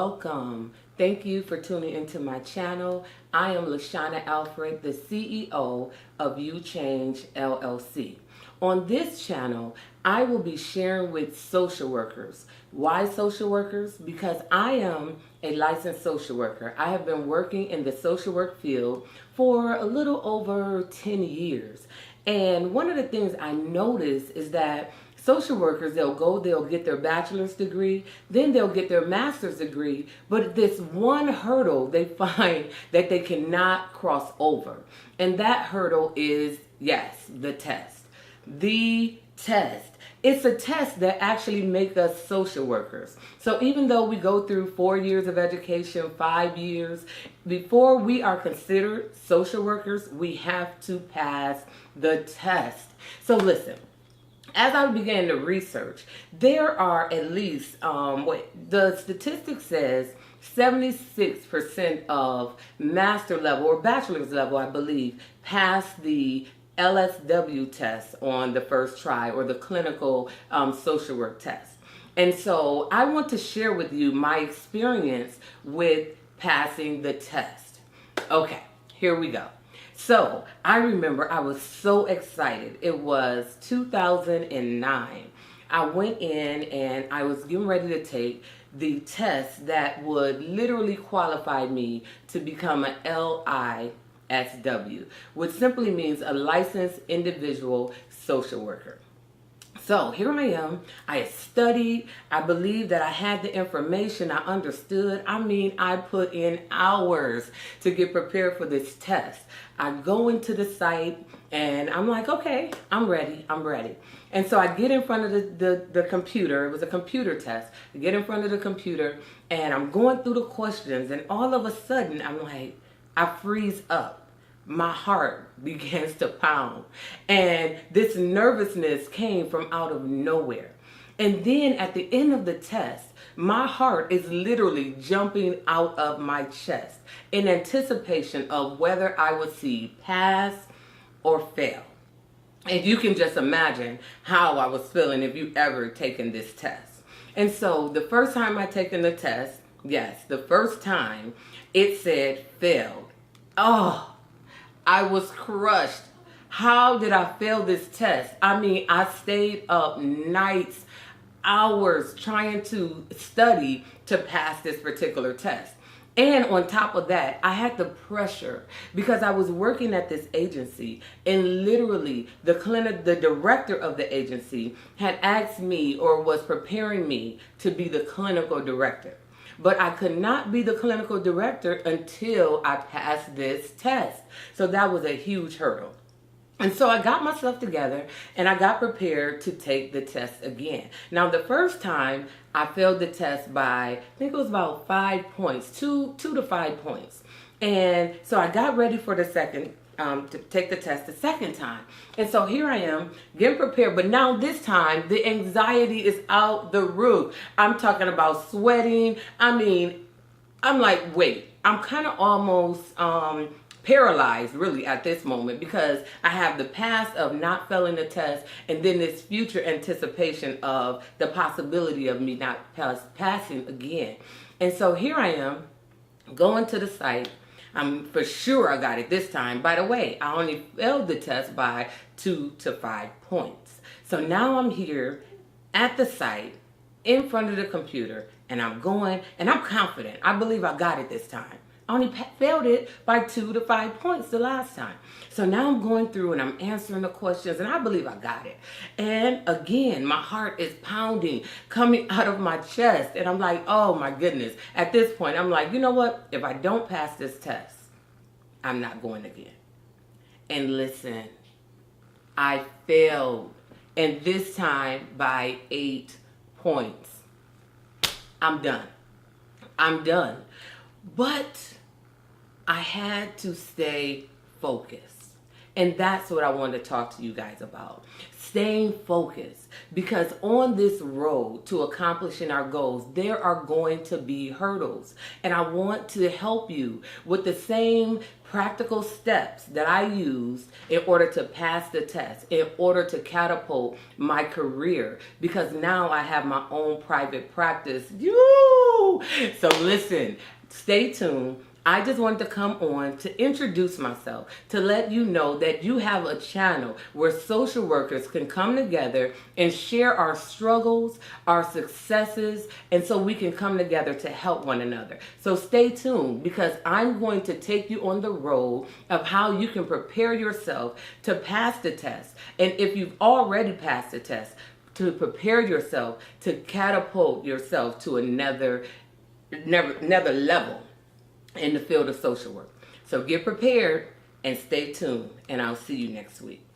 welcome. Thank you for tuning into my channel. I am LaShawna Alfred, the CEO of You Change LLC. On this channel, I will be sharing with social workers. Why social workers? Because I am a licensed social worker. I have been working in the social work field for a little over 10 years. And one of the things I noticed is that social workers, they'll get their bachelor's degree, then they'll get their master's degree, but this one hurdle they find that they cannot cross over. And that hurdle is, yes, the test. The test. It's a test that actually makes us social workers. So even though we go through 4 years of education, 5 years, before we are considered social workers, we have to pass the test. So listen, as I began to research, there are at least, the statistic says 76% of master level or bachelor's level, I believe, pass the ASWB test on the first try, or the clinical social work test. And so I want to share with you my experience with passing the test. Okay, here we go. So I remember I was so excited. It was 2009. I went in and I was getting ready to take the test that would literally qualify me to become an LISW, which simply means a licensed individual social worker. So here I am. I had studied. I believed that I had the information. I understood. I mean, I put in hours to get prepared for this test. I go into the site and I'm like, okay, I'm ready. And so I get in front of the computer. It was a computer test. I get in front of the computer and I'm going through the questions, and all of a sudden I'm like, I freeze up. My heart begins to pound. And this nervousness came from out of nowhere. And then at the end of the test, my heart is literally jumping out of my chest in anticipation of whether I would see pass or fail. And you can just imagine how I was feeling if you ever taken this test. And so the first time I taken the test, yes, the first time, it said failed. Oh, I was crushed. How did I fail this test? I mean, I stayed up nights, hours trying to study to pass this particular test. And on top of that, I had the pressure because I was working at this agency, and literally the director of the agency had asked me, or was preparing me to be the clinical director. But I could not be the clinical director until I passed this test. So that was a huge hurdle. And so I got myself together and I got prepared to take the test again. Now, the first time I failed the test by, I think it was about 5 points, 2 to 5 points. And so I got ready for the second, to take the test the second time. And so here I am getting prepared, but now this time the anxiety is out the roof. I'm talking about sweating. I mean, I'm like, wait, I'm kind of almost paralyzed really at this moment, because I have the past of not failing the test and then this future anticipation of the possibility of me not passing again. And so here I am going to the site. I'm for sure I got it this time. By the way, I only failed the test by 2 to 5 points. So now I'm here at the site in front of the computer, and I'm going, and I'm confident. I believe I got it this time. I only failed it by 2 to 5 points the last time. So now I'm going through and I'm answering the questions, and I believe I got it. And again, my heart is pounding, coming out of my chest. And I'm like, oh my goodness. At this point, I'm like, you know what? If I don't pass this test, I'm not going again. And listen, I failed. And this time by 8 points. I'm done. But I had to stay focused. And that's what I want to talk to you guys about. Staying focused, because on this road to accomplishing our goals, there are going to be hurdles. And I want to help you with the same practical steps that I used in order to pass the test, in order to catapult my career, because now I have my own private practice. So listen, stay tuned. I just wanted to come on to introduce myself, to let you know that you have a channel where social workers can come together and share our struggles, our successes, and so we can come together to help one another. So stay tuned, because I'm going to take you on the road of how you can prepare yourself to pass the test. And if you've already passed the test, to prepare yourself to catapult yourself to another level in the field of social work. So get prepared and stay tuned, and I'll see you next week.